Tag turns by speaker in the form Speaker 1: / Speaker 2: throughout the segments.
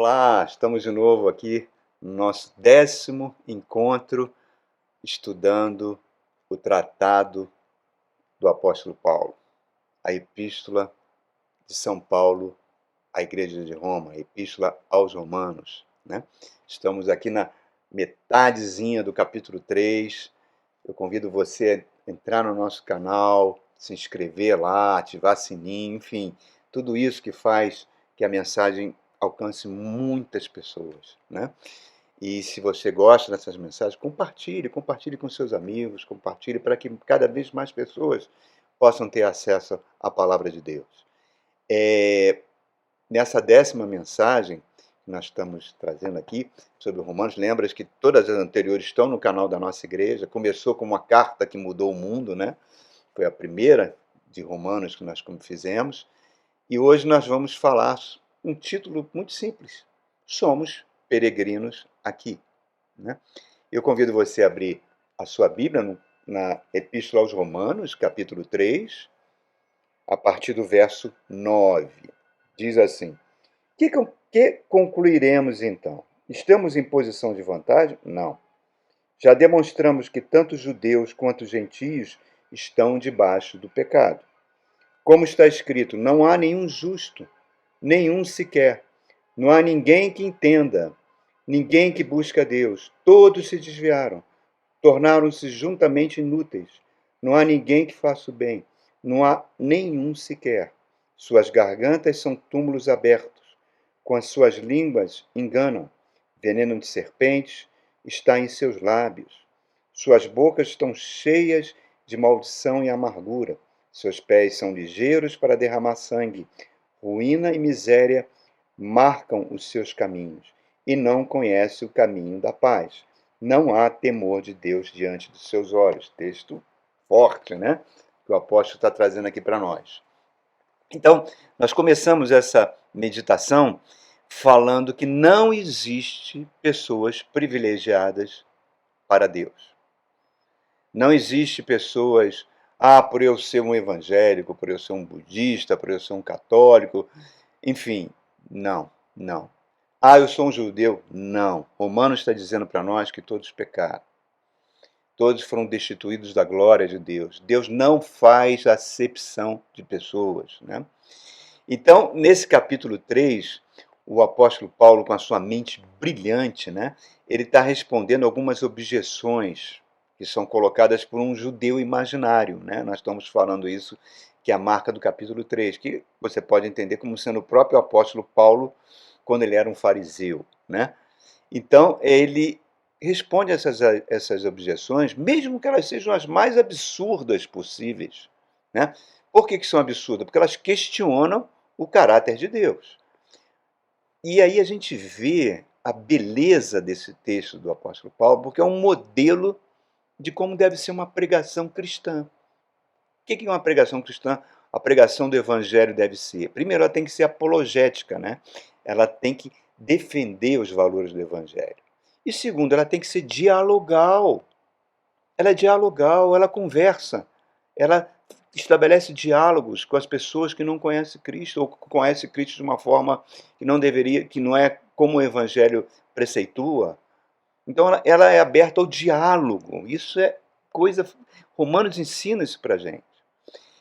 Speaker 1: Olá, estamos de novo aqui no nosso 10º encontro estudando o Tratado do Apóstolo Paulo, a Epístola de São Paulo à Igreja de Roma, a Epístola aos Romanos, né? Estamos aqui na metadezinha do capítulo 3. Eu convido você a entrar no nosso canal, se inscrever lá, ativar sininho, enfim, tudo isso que faz que a mensagem alcance muitas pessoas, né? E se você gosta dessas mensagens, compartilhe com seus amigos, compartilhe para que cada vez mais pessoas possam ter acesso à palavra de Deus. Nessa 10ª mensagem que nós estamos trazendo aqui sobre Romanos, lembra que todas as anteriores estão no canal da nossa igreja. Começou com uma carta que mudou o mundo, né? Foi a primeira de Romanos que nós fizemos. E hoje nós vamos falar um título muito simples: Somos peregrinos aqui, né? Eu convido você a abrir a sua Bíblia na Epístola aos Romanos, capítulo 3, a partir do verso 9. Diz assim: que concluiremos então? Estamos em posição de vantagem? Não. Já demonstramos que tanto judeus quanto gentios estão debaixo do pecado. Como está escrito, não há nenhum justo, nenhum sequer. Não há ninguém que entenda, ninguém que busca Deus. Todos se desviaram, tornaram-se juntamente inúteis. Não há ninguém que faça o bem, não há nenhum sequer. Suas gargantas são túmulos abertos, com as suas línguas enganam. Veneno de serpentes está em seus lábios. Suas bocas estão cheias de maldição e amargura. Seus pés são ligeiros para derramar sangue. Ruína e miséria marcam os seus caminhos, e não conhece o caminho da paz. Não há temor de Deus diante dos seus olhos. Texto forte, né? Que o apóstolo está trazendo aqui para nós. Então, nós começamos essa meditação falando que não existe pessoas privilegiadas para Deus. Não existe pessoas, por eu ser um evangélico, por eu ser um budista, por eu ser um católico, enfim, não. Eu sou um judeu? Não. Romanos está dizendo para nós que todos pecaram. Todos foram destituídos da glória de Deus. Deus não faz acepção de pessoas, né? Então, nesse capítulo 3, o apóstolo Paulo, com a sua mente brilhante, né, ele está respondendo algumas objeções que são colocadas por um judeu imaginário, né? Nós estamos falando isso, que é a marca do capítulo 3, que você pode entender como sendo o próprio apóstolo Paulo quando ele era um fariseu, né? Então, ele responde essas objeções, mesmo que elas sejam as mais absurdas possíveis, né? Por que são absurdas? Porque elas questionam o caráter de Deus. E aí a gente vê a beleza desse texto do apóstolo Paulo, porque é um modelo de como deve ser uma pregação cristã. O que é uma pregação cristã? A pregação do evangelho deve ser, primeiro, ela tem que ser apologética, né? Ela tem que defender os valores do evangelho. E segundo, ela tem que ser dialogal. Ela é dialogal, ela conversa, ela estabelece diálogos com as pessoas que não conhecem Cristo, ou que conhecem Cristo de uma forma que não deveria, que não é como o evangelho preceitua. Então ela é aberta ao diálogo. Isso é coisa... Romanos ensina isso para a gente.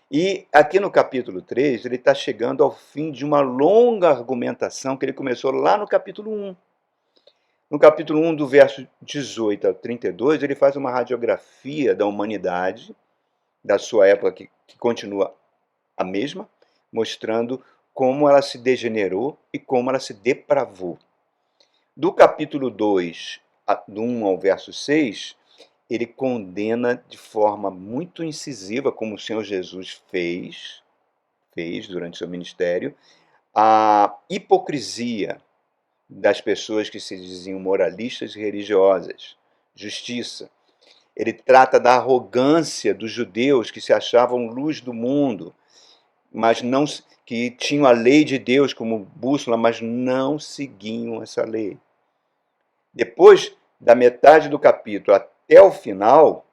Speaker 1: E aqui no capítulo 3, ele está chegando ao fim de uma longa argumentação que ele começou lá no capítulo 1. No capítulo 1, do verso 18 ao 32, ele faz uma radiografia da humanidade, da sua época, que continua a mesma, mostrando como ela se degenerou e como ela se depravou. Do capítulo 2, do 1 ao verso 6, ele condena de forma muito incisiva, como o Senhor Jesus fez durante seu ministério, a hipocrisia das pessoas que se diziam moralistas e religiosas, justiça. Ele trata da arrogância dos judeus que se achavam luz do mundo, mas não, que tinham a lei de Deus como bússola, mas não seguiam essa lei. Depois da metade do capítulo até o final,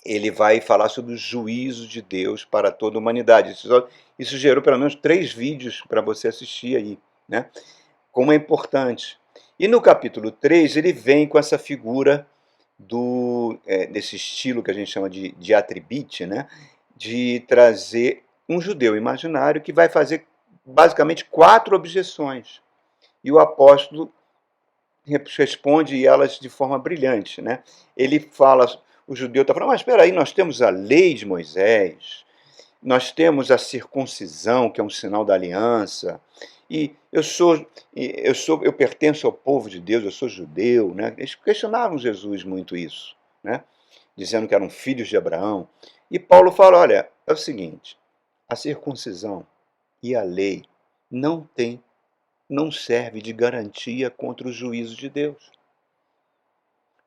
Speaker 1: ele vai falar sobre o juízo de Deus para toda a humanidade. Isso gerou pelo menos 3 vídeos para você assistir aí, né? como é importante. E no capítulo 3 ele vem com essa figura desse estilo que a gente chama de diatribite, né? De trazer um judeu imaginário que vai fazer basicamente 4 objeções. E o apóstolo responde elas de forma brilhante, né? Ele fala, o judeu está falando, mas espera aí, nós temos a lei de Moisés, nós temos a circuncisão, que é um sinal da aliança, e eu pertenço ao povo de Deus, eu sou judeu, né? Eles questionavam Jesus muito isso, né? Dizendo que eram filhos de Abraão. E Paulo fala, olha, é o seguinte, a circuncisão e a lei não serve de garantia contra o juízo de Deus.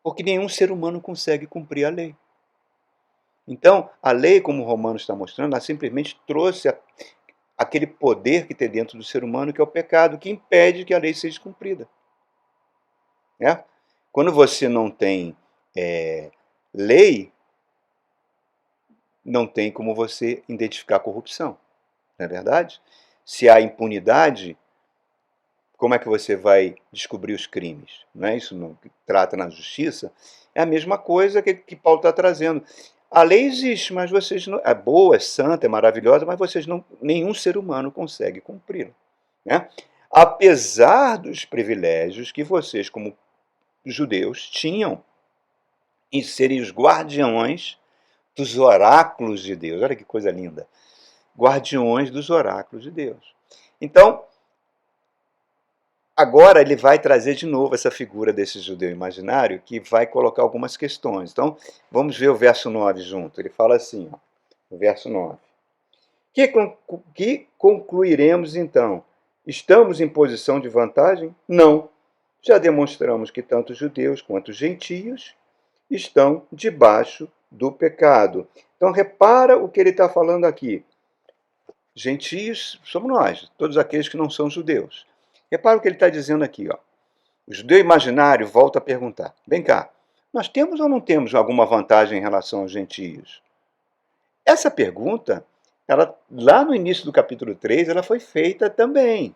Speaker 1: Porque nenhum ser humano consegue cumprir a lei. Então, a lei, como o Romano está mostrando, ela simplesmente trouxe aquele poder que tem dentro do ser humano, que é o pecado, que impede que a lei seja cumprida. Né? Quando você não tem lei, não tem como você identificar a corrupção. Não é verdade? Se há impunidade, como é que você vai descobrir os crimes? Não é isso não trata na justiça? É a mesma coisa que Paulo está trazendo. A lei existe, mas vocês não. É boa, é santa, é maravilhosa, mas vocês não. Nenhum ser humano consegue cumpri-la. Né? Apesar dos privilégios que vocês, como judeus, tinham em serem os guardiões dos oráculos de Deus. Olha que coisa linda. Guardiões dos oráculos de Deus. Então, agora ele vai trazer de novo essa figura desse judeu imaginário que vai colocar algumas questões. Então, vamos ver o verso 9 junto. Ele fala assim, ó, no verso 9. Que concluiremos então? Estamos em posição de vantagem? Não. Já demonstramos que tanto judeus quanto gentios estão debaixo do pecado. Então, repara o que ele está falando aqui. Gentios somos nós, todos aqueles que não são judeus. Repara o que ele está dizendo aqui. Ó. O judeu imaginário volta a perguntar. Vem cá, nós temos ou não temos alguma vantagem em relação aos gentios? Essa pergunta, lá no início do capítulo 3, ela foi feita também.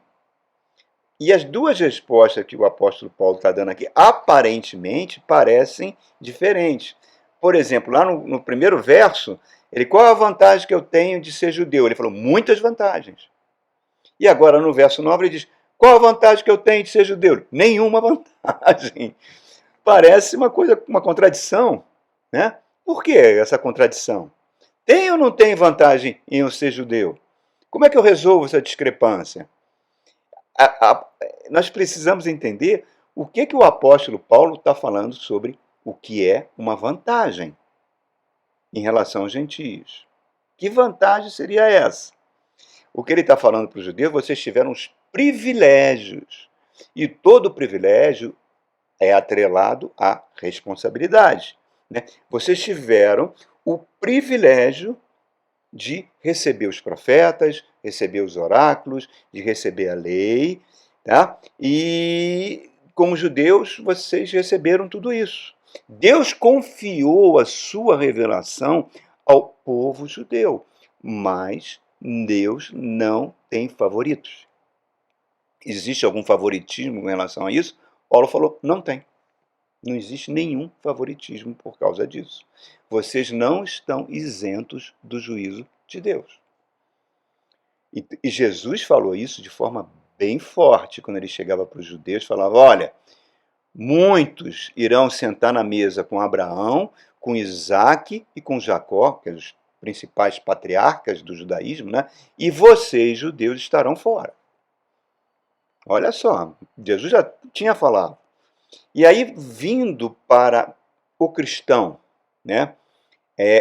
Speaker 1: E as duas respostas que o apóstolo Paulo está dando aqui, aparentemente, parecem diferentes. Por exemplo, lá no primeiro verso, qual a vantagem que eu tenho de ser judeu? Ele falou, muitas vantagens. E agora, no verso 9, ele diz, qual a vantagem que eu tenho de ser judeu? Nenhuma vantagem. Parece uma contradição. Né? Por que essa contradição? Tem ou não tem vantagem em eu ser judeu? Como é que eu resolvo essa discrepância? Nós precisamos entender o que o apóstolo Paulo está falando sobre o que é uma vantagem em relação aos gentios. Que vantagem seria essa? O que ele está falando para os judeus, vocês tiveram os privilégios. E todo privilégio é atrelado à responsabilidade. Né? Vocês tiveram o privilégio de receber os profetas, receber os oráculos, de receber a lei. Tá? E, como judeus, vocês receberam tudo isso. Deus confiou a sua revelação ao povo judeu, mas Deus não tem favoritos. Existe algum favoritismo em relação a isso? Paulo falou, não tem. Não existe nenhum favoritismo por causa disso. Vocês não estão isentos do juízo de Deus. E Jesus falou isso de forma bem forte quando ele chegava para os judeus, falava, olha, muitos irão sentar na mesa com Abraão, com Isaac e com Jacó, que são os principais patriarcas do judaísmo, né? E vocês, judeus, estarão fora. Olha só, Jesus já tinha falado. E aí, vindo para o cristão, né?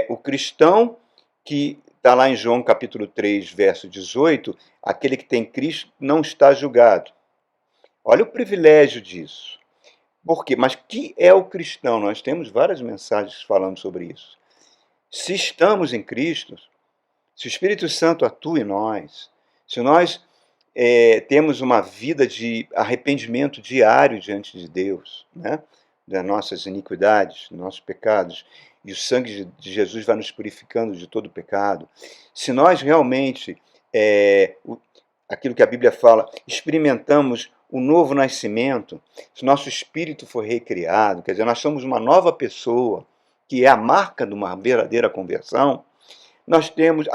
Speaker 1: O cristão que está lá em João capítulo 3, verso 18, aquele que tem Cristo não está julgado. Olha o privilégio disso. Por quê? Mas que é o cristão? Nós temos várias mensagens falando sobre isso. Se estamos em Cristo, se o Espírito Santo atua em nós, se nós temos uma vida de arrependimento diário diante de Deus, né? Das nossas iniquidades, dos nossos pecados, e o sangue de Jesus vai nos purificando de todo pecado. Se nós realmente, aquilo que a Bíblia fala, experimentamos o novo nascimento, se nosso espírito for recriado, quer dizer, nós somos uma nova pessoa, que é a marca de uma verdadeira conversão, nós temos,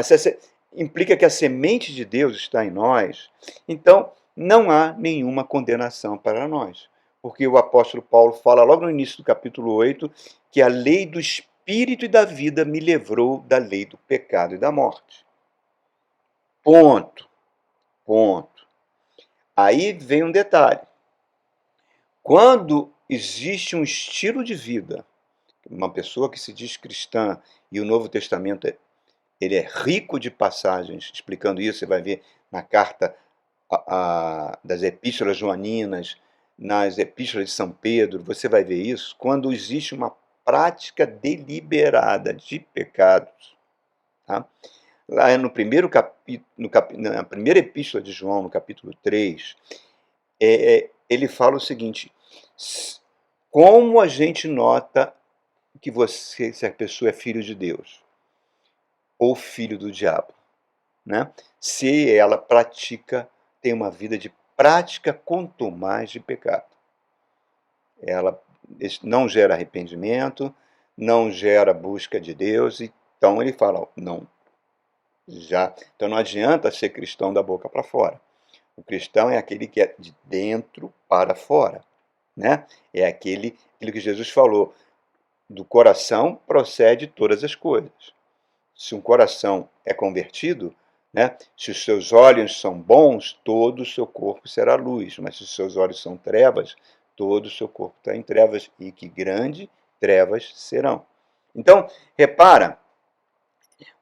Speaker 1: implica que a semente de Deus está em nós, então não há nenhuma condenação para nós. Porque o apóstolo Paulo fala logo no início do capítulo 8 que a lei do espírito e da vida me livrou da lei do pecado e da morte. Ponto. Ponto. Aí vem um detalhe. Quando existe um estilo de vida, uma pessoa que se diz cristã, e o Novo Testamento ele é rico de passagens explicando isso, você vai ver na carta das epístolas joaninas, nas epístolas de São Pedro, você vai ver isso, quando existe uma prática deliberada de pecados. Tá? Lá no primeiro na primeira epístola de João, no capítulo 3, ele fala o seguinte: como a gente nota que se a pessoa é filho de Deus ou filho do diabo, né? Se ela tem uma vida de prática quanto mais de pecado. Ela não gera arrependimento, não gera busca de Deus, então ele fala, não, então não adianta ser cristão da boca para fora. O cristão é aquele que é de dentro para fora, né? É aquilo que Jesus falou, do coração procede todas as coisas. Se um coração é convertido, né, se os seus olhos são bons, todo o seu corpo será luz, mas se os seus olhos são trevas, todo o seu corpo está em trevas, e que grande trevas serão. Então, repara,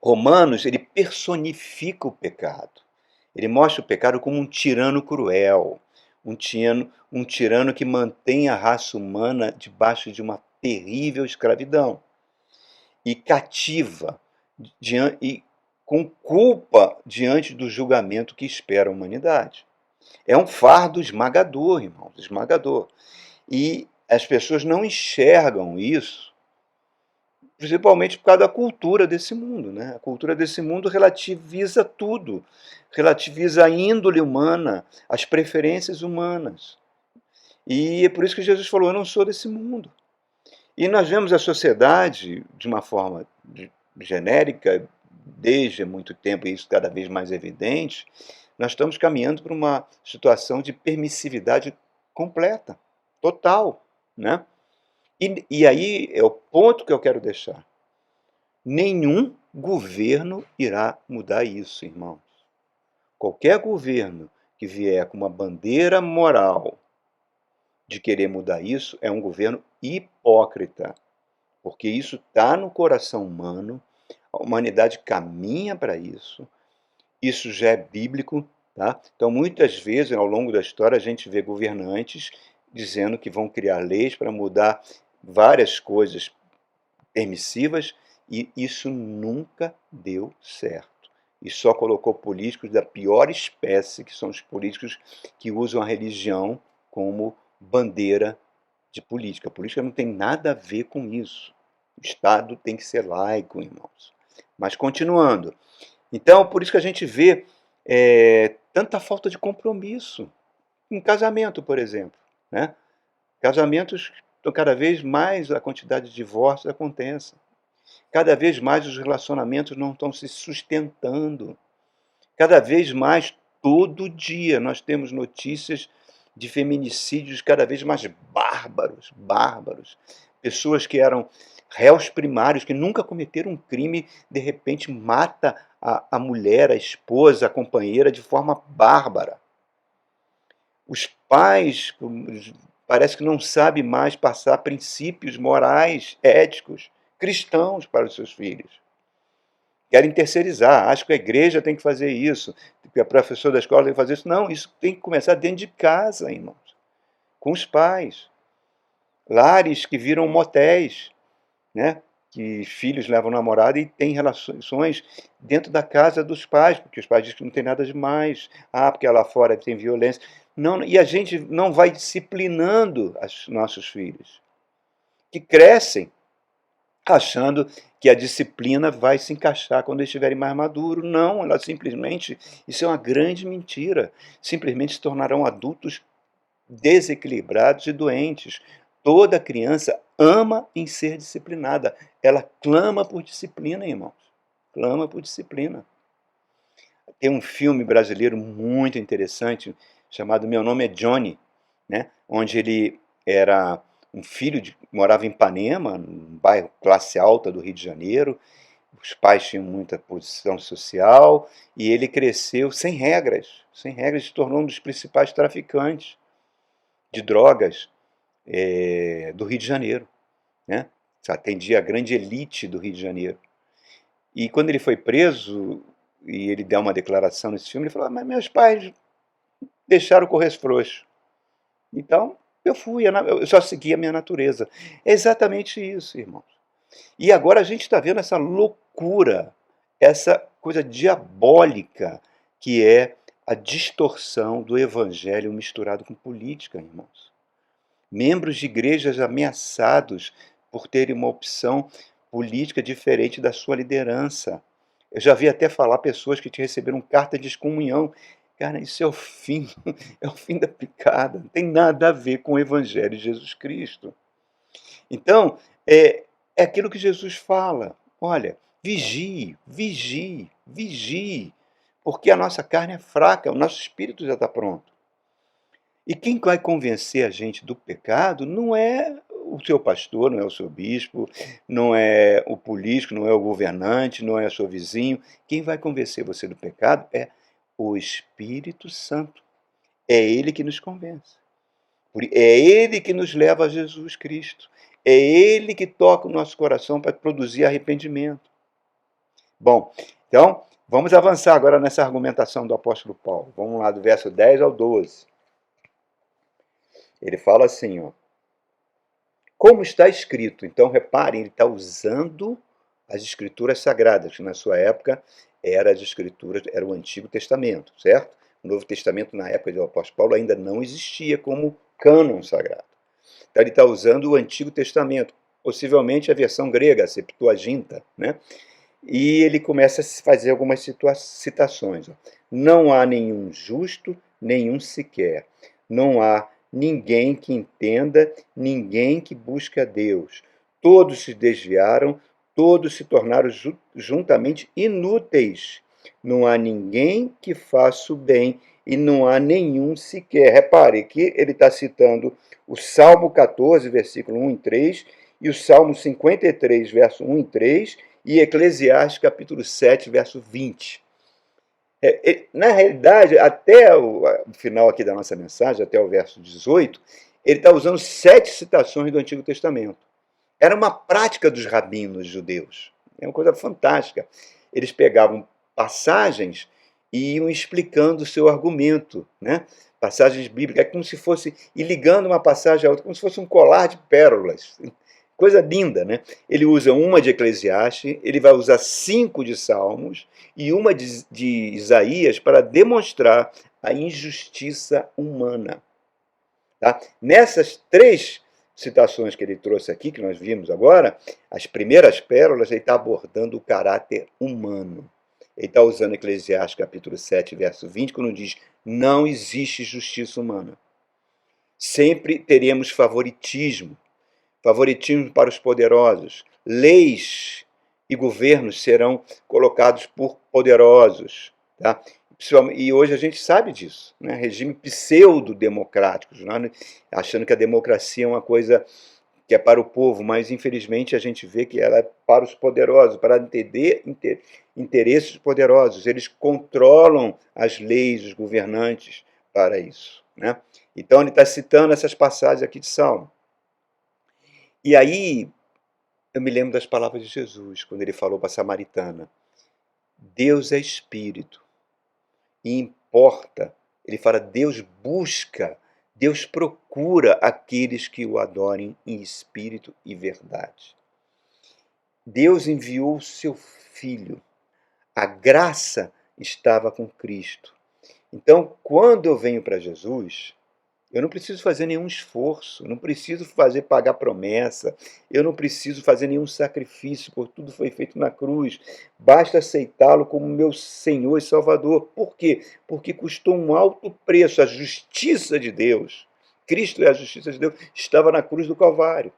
Speaker 1: Romanos, ele personifica o pecado. Ele mostra o pecado como um tirano cruel, um tirano que mantém a raça humana debaixo de uma terrível escravidão e cativa, e com culpa diante do julgamento que espera a humanidade. É um fardo esmagador, irmãos, esmagador. E as pessoas não enxergam isso, principalmente por causa da cultura desse mundo, né? A cultura desse mundo relativiza tudo, relativiza a índole humana, as preferências humanas. E é por isso que Jesus falou, eu não sou desse mundo. E nós vemos a sociedade, de uma forma genérica, desde muito tempo, e isso cada vez mais evidente, nós estamos caminhando para uma situação de permissividade completa, total, né? E aí é o ponto que eu quero deixar. Nenhum governo irá mudar isso, irmãos. Qualquer governo que vier com uma bandeira moral de querer mudar isso é um governo hipócrita, porque isso está no coração humano, a humanidade caminha para isso já é bíblico. Tá? Então, muitas vezes, ao longo da história, a gente vê governantes dizendo que vão criar leis para mudar várias coisas permissivas, e isso nunca deu certo. E só colocou políticos da pior espécie, que são os políticos que usam a religião como bandeira de política. A política não tem nada a ver com isso. O Estado tem que ser laico, irmãos. Mas continuando. Então, por isso que a gente vê tanta falta de compromisso. Em casamento, por exemplo. Né? Casamentos, cada vez mais a quantidade de divórcios acontece. Cada vez mais os relacionamentos não estão se sustentando. Cada vez mais, todo dia, nós temos notícias de feminicídios cada vez mais bárbaros. Pessoas que eram réus primários, que nunca cometeram um crime, de repente mata a mulher, a esposa, a companheira de forma bárbara. Os pais parece que não sabem mais passar princípios morais, éticos, cristãos para os seus filhos. Querem terceirizar, acham que a igreja tem que fazer isso, que a professora da escola tem que fazer isso. Não, isso tem que começar dentro de casa, irmãos, com os pais. Lares que viram motéis, né? Que filhos levam namorada e têm relações dentro da casa dos pais, porque os pais dizem que não tem nada demais. Porque lá fora tem violência. Não, e a gente não vai disciplinando os nossos filhos, que crescem achando que a disciplina vai se encaixar quando eles estiverem mais maduros. Não, ela simplesmente, isso é uma grande mentira, simplesmente se tornarão adultos desequilibrados e doentes. Toda criança ama em ser disciplinada. Ela clama por disciplina, irmãos. Clama por disciplina. Tem um filme brasileiro muito interessante chamado Meu Nome é Johnny, né? Onde ele era um filho morava em Ipanema, num bairro classe alta do Rio de Janeiro. Os pais tinham muita posição social e ele cresceu sem regras, se tornou um dos principais traficantes de drogas do Rio de Janeiro, né? Atendia a grande elite do Rio de Janeiro. E quando ele foi preso, e ele deu uma declaração nesse filme, ele falou: mas meus pais deixaram correr frouxo. Então, eu só segui a minha natureza. É exatamente isso, irmãos. E agora a gente está vendo essa loucura, essa coisa diabólica que é a distorção do evangelho misturado com política, irmãos. Membros de igrejas ameaçados por terem uma opção política diferente da sua liderança. Eu já vi até falar pessoas que te receberam carta de excomunhão. Cara, isso é o fim, é o fim da picada. Não tem nada a ver com o Evangelho de Jesus Cristo. Então, é aquilo que Jesus fala. Olha, vigie, vigie, vigie. Porque a nossa carne é fraca, o nosso espírito já está pronto. E quem vai convencer a gente do pecado não é o seu pastor, não é o seu bispo, não é o político, não é o governante, não é o seu vizinho. Quem vai convencer você do pecado é o Espírito Santo. É Ele que nos convence. É Ele que nos leva a Jesus Cristo. É Ele que toca o nosso coração para produzir arrependimento. Bom, então, vamos avançar agora nessa argumentação do apóstolo Paulo. Vamos lá, do verso 10 ao 12. Ele fala assim, ó. Como está escrito, então reparem, ele está usando as escrituras sagradas, que na sua época era o Antigo Testamento, certo? O Novo Testamento, na época do apóstolo Paulo, ainda não existia como cânon sagrado. Então ele está usando o Antigo Testamento, possivelmente a versão grega, a Septuaginta, né? E ele começa a fazer algumas citações. Ó. Não há nenhum justo, nenhum sequer. Não há ninguém que entenda, ninguém que busque a Deus. Todos se desviaram, todos se tornaram juntamente inúteis. Não há ninguém que faça o bem e não há nenhum sequer. Repare que ele está citando o Salmo 14, versículo 1 e 3, e o Salmo 53, verso 1 e 3, e Eclesiastes, capítulo 7, verso 20. Na realidade, até o final aqui da nossa mensagem, até o verso 18, ele está usando 7 citações do Antigo Testamento. Era uma prática dos rabinos judeus. É uma coisa fantástica. Eles pegavam passagens e iam explicando o seu argumento, né? Passagens bíblicas, é como se fosse ir ligando uma passagem a outra, como se fosse um colar de pérolas. Coisa linda, né? Ele usa uma de Eclesiastes, ele vai usar 5 de Salmos e uma de Isaías para demonstrar a injustiça humana. Tá? Nessas 3 citações que ele trouxe aqui, que nós vimos agora, as primeiras pérolas, ele está abordando o caráter humano. Ele está usando Eclesiastes capítulo 7, verso 20, quando diz: não existe justiça humana. Sempre teremos favoritismo para os poderosos. Leis e governos serão colocados por poderosos. Tá? E hoje a gente sabe disso. Né? Regime pseudo-democráticos, né? Achando que a democracia é uma coisa que é para o povo, mas infelizmente a gente vê que ela é para os poderosos, para atender interesses poderosos. Eles controlam as leis, os governantes para isso. Né? Então ele está citando essas passagens aqui de Salmo. E aí, eu me lembro das palavras de Jesus, quando ele falou para a samaritana: Deus é espírito, e importa, ele fala, Deus busca, Deus procura aqueles que o adorem em espírito e verdade. Deus enviou o seu Filho, a graça estava com Cristo. Então, quando eu venho para Jesus, eu não preciso fazer nenhum esforço, não preciso pagar promessa, eu não preciso fazer nenhum sacrifício, porque tudo foi feito na cruz. Basta aceitá-lo como meu Senhor e Salvador. Por quê? Porque custou um alto preço, a justiça de Deus. Cristo é a justiça de Deus, estava na cruz do Calvário.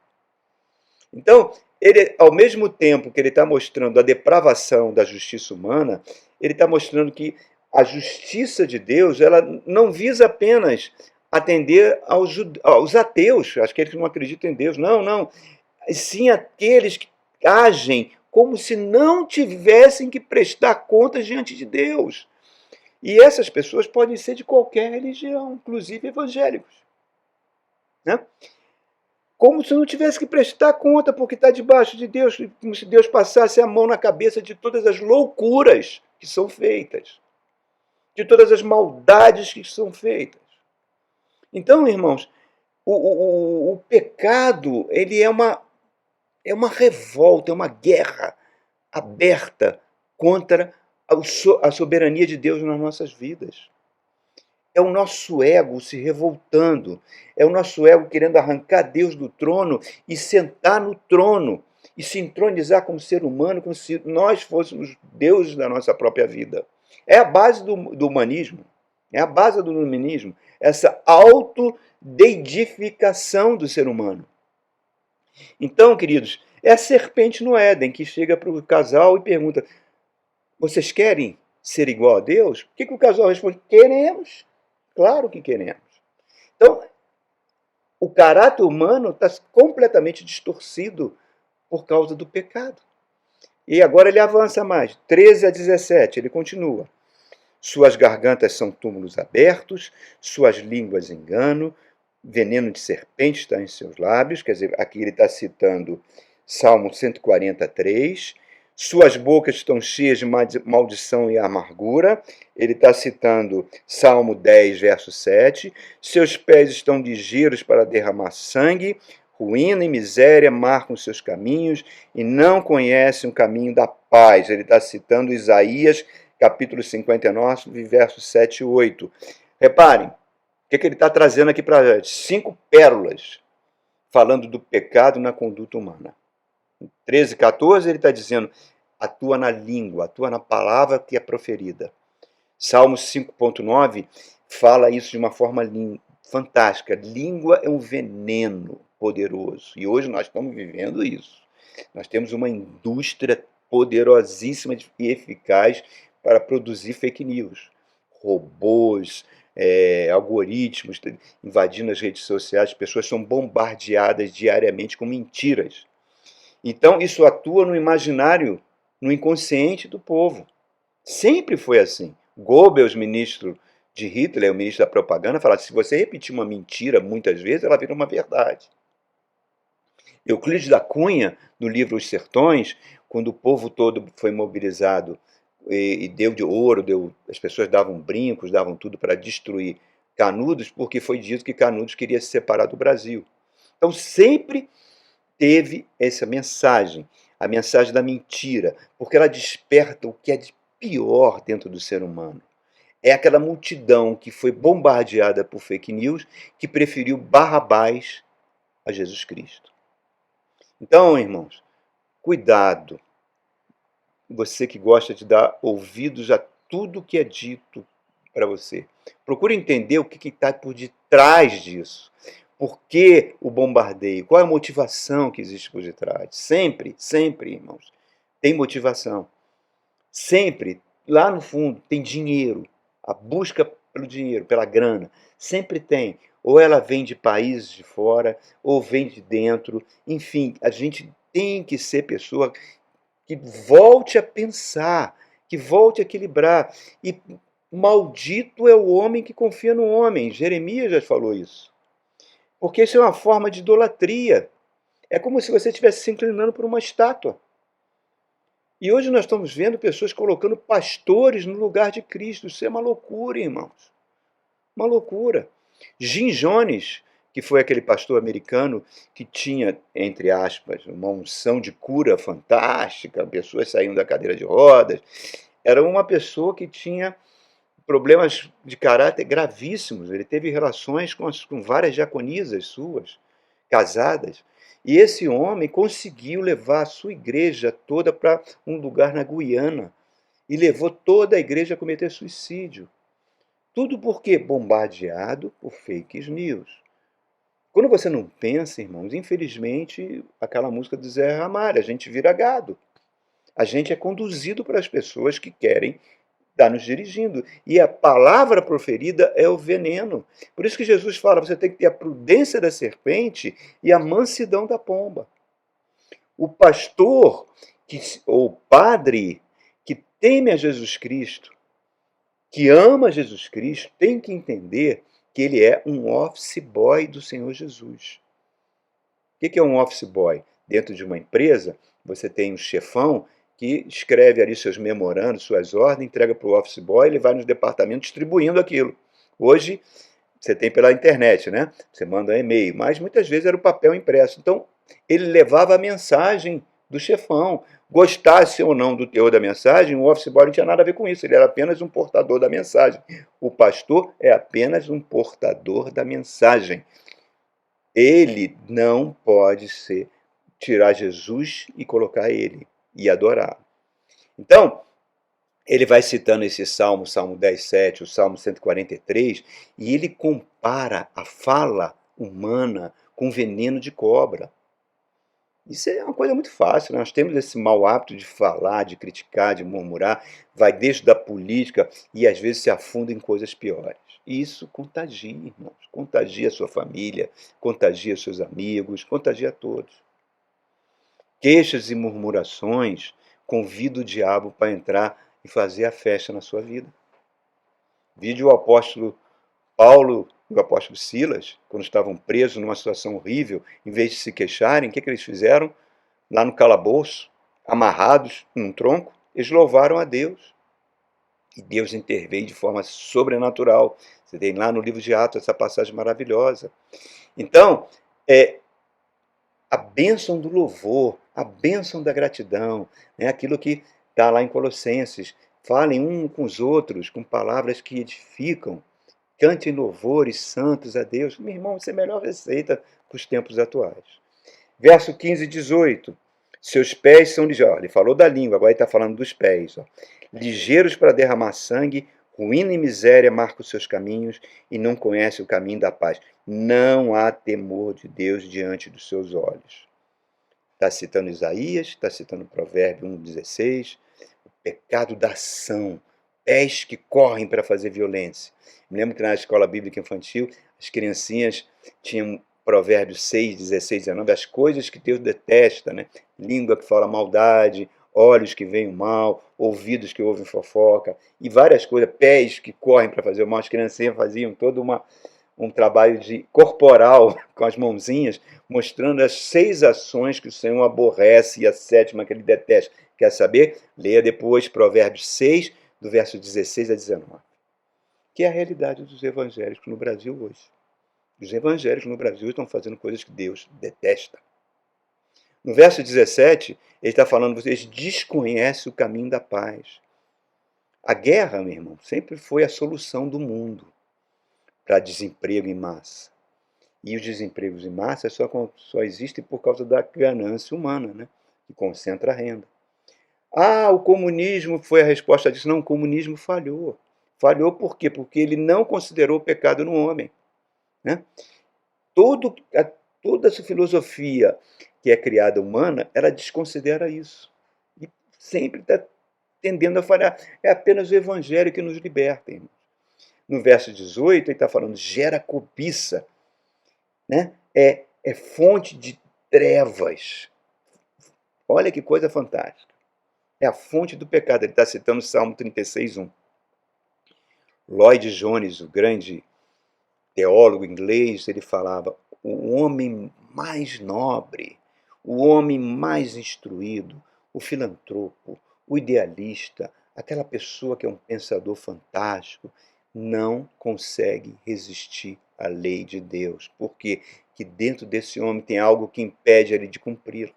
Speaker 1: Então, ele, ao mesmo tempo que ele está mostrando a depravação da justiça humana, ele está mostrando que a justiça de Deus ela não visa apenas atender aos ateus, aqueles que não acreditam em Deus. Não, não. Sim aqueles que agem como se não tivessem que prestar contas diante de Deus. E essas pessoas podem ser de qualquer religião, inclusive evangélicos. Né? Como se não tivesse que prestar conta, porque está debaixo de Deus, como se Deus passasse a mão na cabeça de todas as loucuras que são feitas, de todas as maldades que são feitas. Então, irmãos, o pecado ele é uma revolta, é uma guerra aberta contra a soberania de Deus nas nossas vidas. É o nosso ego se revoltando, é o nosso ego querendo arrancar Deus do trono e sentar no trono e se entronizar como ser humano, como se nós fôssemos deuses da nossa própria vida. É a base do humanismo, é a base do iluminismo, essa autodeidificação do ser humano. Então, queridos, é a serpente no Éden que chega para o casal e pergunta: vocês querem ser igual a Deus? O que o casal responde? Queremos. Claro que queremos. Então, o caráter humano está completamente distorcido por causa do pecado. E agora ele avança mais. 13 a 17, ele continua. Suas gargantas são túmulos abertos, suas línguas engano, veneno de serpente está em seus lábios. Quer dizer, aqui ele está citando Salmo 143. Suas bocas estão cheias de maldição e amargura. Ele está citando Salmo 10, verso 7. Seus pés estão ligeiros para derramar sangue. Ruína e miséria marcam seus caminhos e não conhecem o caminho da paz. Ele está citando Isaías, capítulo 59, versos 7 e 8. Reparem, o que ele está trazendo aqui para a gente? 5 pérolas falando do pecado na conduta humana. 13, 14, ele está dizendo, atua na língua, atua na palavra que é proferida. Salmo 5.9 fala isso de uma forma fantástica. Língua é um veneno poderoso. E hoje nós estamos vivendo isso. Nós temos uma indústria poderosíssima e eficaz para produzir fake news. Robôs, algoritmos invadindo as redes sociais, as pessoas são bombardeadas diariamente com mentiras. Então, isso atua no imaginário, no inconsciente do povo. Sempre foi assim. Goebbels, ministro de Hitler, o ministro da propaganda, falava: se você repetir uma mentira muitas vezes, ela vira uma verdade. Euclides da Cunha, no livro Os Sertões, quando o povo todo foi mobilizado e deu de ouro, as pessoas davam brincos, davam tudo para destruir Canudos, porque foi dito que Canudos queria se separar do Brasil. Então, sempre teve essa mensagem, a mensagem da mentira, porque ela desperta o que é de pior dentro do ser humano. É aquela multidão que foi bombardeada por fake news, que preferiu Barrabás a Jesus Cristo. Então, irmãos, cuidado. Você que gosta de dar ouvidos a tudo que é dito para você. Procure entender o que está por detrás disso. Por que o bombardeio? Qual é a motivação que existe por detrás? Sempre, sempre, irmãos, tem motivação. Sempre, lá no fundo, tem dinheiro. A busca pelo dinheiro, pela grana, sempre tem. Ou ela vem de países de fora, ou vem de dentro. Enfim, a gente tem que ser pessoa que volte a pensar, que volte a equilibrar. E maldito é o homem que confia no homem. Jeremias já falou isso. Porque isso é uma forma de idolatria. É como se você estivesse se inclinando por uma estátua. E hoje nós estamos vendo pessoas colocando pastores no lugar de Cristo. Isso é uma loucura, irmãos. Uma loucura. Jim Jones, que foi aquele pastor americano que tinha, entre aspas, uma unção de cura fantástica, pessoas saindo da cadeira de rodas, era uma pessoa que tinha problemas de caráter gravíssimos. Ele teve relações com várias diaconisas suas, casadas. E esse homem conseguiu levar a sua igreja toda para um lugar na Guiana. E levou toda a igreja a cometer suicídio. Tudo porque bombardeado por fake news. Quando você não pensa, irmãos, infelizmente, aquela música do Zé Ramalho, a gente vira gado. A gente é conduzido para as pessoas que querem estar nos dirigindo. E a palavra proferida é o veneno. Por isso que Jesus fala, você tem que ter a prudência da serpente e a mansidão da pomba. O pastor ou padre que teme a Jesus Cristo, que ama Jesus Cristo, tem que entender que ele é um office boy do Senhor Jesus. O que é um office boy? Dentro de uma empresa, você tem um chefão que escreve ali seus memorandos, suas ordens, entrega para o office boy, ele vai nos departamentos distribuindo aquilo. Hoje, você tem pela internet, né? Você manda um e-mail, mas muitas vezes era o papel impresso. Então, ele levava a mensagem do chefão. Gostasse ou não do teor da mensagem, o office boy não tinha nada a ver com isso, ele era apenas um portador da mensagem. O pastor é apenas um portador da mensagem. Ele não pode ser tirar Jesus e colocar ele e adorar. Então, ele vai citando esse salmo, Salmo 10:7, o Salmo 143, e ele compara a fala humana com veneno de cobra. Isso é uma coisa muito fácil, né? Nós temos esse mau hábito de falar, de criticar, de murmurar, vai desde a política e às vezes se afunda em coisas piores. E isso contagia, irmãos, contagia a sua família, contagia seus amigos, contagia a todos. Queixas e murmurações convidam o diabo para entrar e fazer a festa na sua vida. Vide o apóstolo Paulo e o apóstolo Silas, quando estavam presos numa situação horrível, em vez de se queixarem, o que eles fizeram? Lá no calabouço, amarrados num tronco, eles louvaram a Deus. E Deus interveio de forma sobrenatural. Você tem lá no livro de Atos essa passagem maravilhosa. Então, a bênção do louvor, a bênção da gratidão, né? Aquilo que está lá em Colossenses. Falem um com os outros, com palavras que edificam. Cantem louvores santos a Deus. Meu irmão, isso é a melhor receita para os tempos atuais. Verso 15 e 18. Seus pés são ligeiros. Ele falou da língua, agora ele está falando dos pés. Ó. Ligeiros para derramar sangue, ruína e miséria marcam os seus caminhos e não conhece o caminho da paz. Não há temor de Deus diante dos seus olhos. Está citando Isaías, está citando Provérbio 1,16. O pecado da ação. Pés que correm para fazer violência. Me lembro que na escola bíblica infantil, as criancinhas tinham Provérbios 6, 16, 19, as coisas que Deus detesta, né? Língua que fala maldade, olhos que veem o mal, ouvidos que ouvem fofoca, e várias coisas, pés que correm para fazer o mal. As criancinhas faziam todo um trabalho corporal com as mãozinhas, mostrando as 6 ações que o Senhor aborrece e a 7ª que ele detesta. Quer saber? Leia depois Provérbios 6, do verso 16 a 19. Que é a realidade dos evangélicos no Brasil hoje. Os evangélicos no Brasil estão fazendo coisas que Deus detesta. No verso 17, ele está falando, vocês desconhecem o caminho da paz. A guerra, meu irmão, sempre foi a solução do mundo para desemprego em massa. E os desempregos em massa só existem por causa da ganância humana, né? Que concentra a renda. Ah, o comunismo foi a resposta disso. Não, o comunismo falhou. Falhou por quê? Porque ele não considerou o pecado no homem. Né? Toda essa filosofia que é criada humana, ela desconsidera isso. E sempre está tendendo a falhar. É apenas o evangelho que nos liberta. Irmão. No verso 18, ele está falando, gera cobiça. Né? É fonte de trevas. Olha que coisa fantástica. É a fonte do pecado. Ele está citando o Salmo 36:1. Lloyd Jones, o grande teólogo inglês, ele falava: o homem mais nobre, o homem mais instruído, o filantropo, o idealista, aquela pessoa que é um pensador fantástico, não consegue resistir à lei de Deus. Por quê? Porque dentro desse homem tem algo que impede ele de cumpri-la.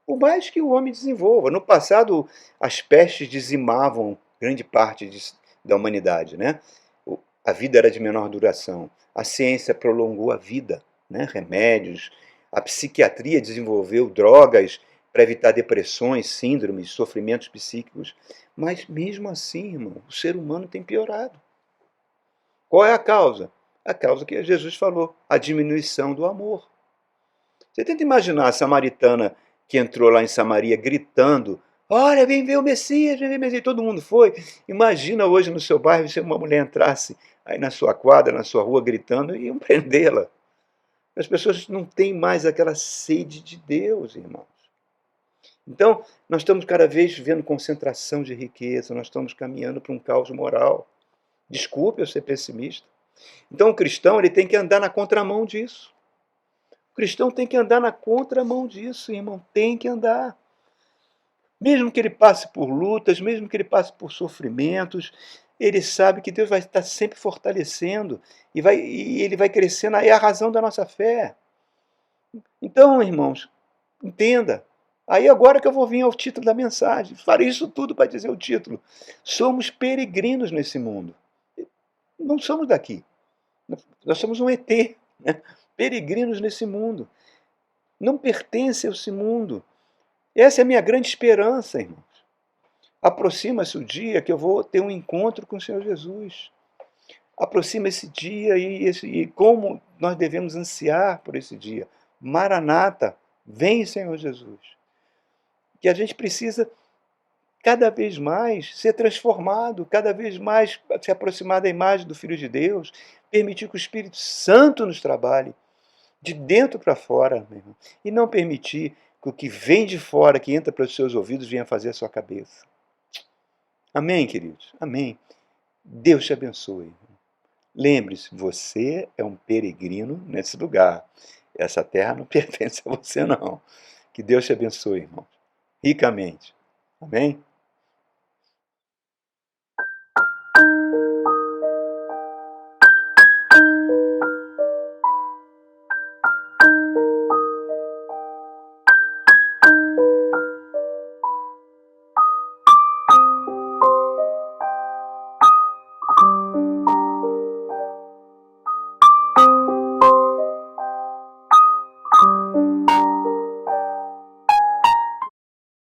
Speaker 1: Por mais que o homem desenvolva. No passado, as pestes dizimavam grande parte da humanidade, né? A vida era de menor duração. A ciência prolongou a vida, né? Remédios. A psiquiatria desenvolveu drogas para evitar depressões, síndromes, sofrimentos psíquicos. Mas mesmo assim, irmão, o ser humano tem piorado. Qual é a causa? A causa que Jesus falou, a diminuição do amor. Você tenta imaginar a samaritana que entrou lá em Samaria gritando: olha, vem ver o Messias, vem ver o Messias. Todo mundo foi. Imagina hoje no seu bairro se uma mulher entrasse aí na sua quadra, na sua rua, gritando, e iam prendê-la. As pessoas não têm mais aquela sede de Deus, irmãos. Então, nós estamos cada vez vendo concentração de riqueza, nós estamos caminhando para um caos moral. Desculpe eu ser pessimista. Então, o cristão ele tem que andar na contramão disso. O cristão tem que andar na contramão disso, irmão. Tem que andar. Mesmo que ele passe por lutas, mesmo que ele passe por sofrimentos, ele sabe que Deus vai estar sempre fortalecendo e ele vai crescendo. Aí é a razão da nossa fé. Então, irmãos, entenda. Aí agora que eu vou vir ao título da mensagem. Farei isso tudo para dizer o título. Somos peregrinos nesse mundo. Não somos daqui. Nós somos um ET, né? Peregrinos nesse mundo. Não pertence a esse mundo. Essa é a minha grande esperança, irmãos. Aproxima-se o dia que eu vou ter um encontro com o Senhor Jesus. Aproxima esse dia e como nós devemos ansiar por esse dia. Maranata, vem, Senhor Jesus. Que a gente precisa cada vez mais ser transformado, cada vez mais se aproximar da imagem do Filho de Deus, permitir que o Espírito Santo nos trabalhe, de dentro para fora, meu irmão, e não permitir que o que vem de fora, que entra pelos seus ouvidos, venha fazer a sua cabeça. Amém, queridos? Amém. Deus te abençoe. Lembre-se, você é um peregrino nesse lugar. Essa terra não pertence a você, não. Que Deus te abençoe, irmão. Ricamente. Amém?